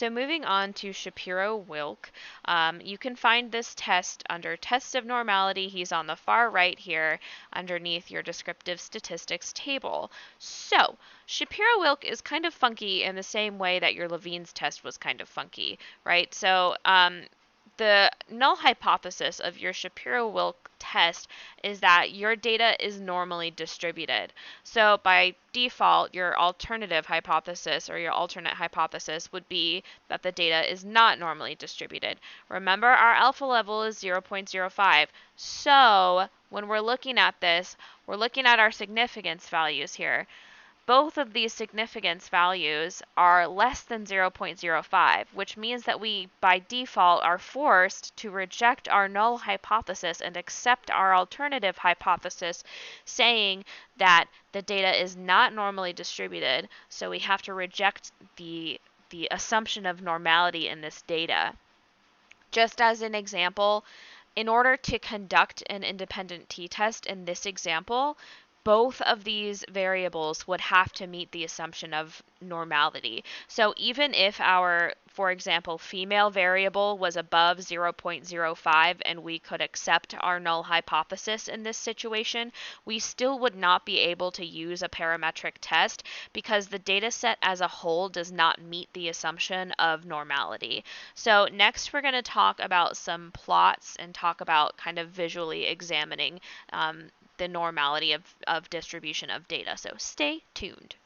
So moving on to Shapiro-Wilk, you can find this test under Test of Normality. He's on the far right here underneath your descriptive statistics table. So Shapiro-Wilk is kind of funky in the same way that your Levine's test was kind of funky, right? So the null hypothesis of your Shapiro-Wilk test is that your data is normally distributed. So by default, your alternative hypothesis or your alternate hypothesis would be that the data is not normally distributed. Remember, our alpha level is 0.05. So when we're looking at this, we're looking at our significance values here. Both of these significance values are less than 0.05, which means that we, by default, are forced to reject our null hypothesis and accept our alternative hypothesis, saying that the data is not normally distributed, so we have to reject the assumption of normality in this data. Just as an example, in order to conduct an independent t-test in this example, both of these variables would have to meet the assumption of normality. So even if our, for example, female variable was above 0.05 and we could accept our null hypothesis in this situation, we still would not be able to use a parametric test because the data set as a whole does not meet the assumption of normality. So next we're going to talk about some plots and talk about kind of visually examining the normality of distribution of data. So stay tuned.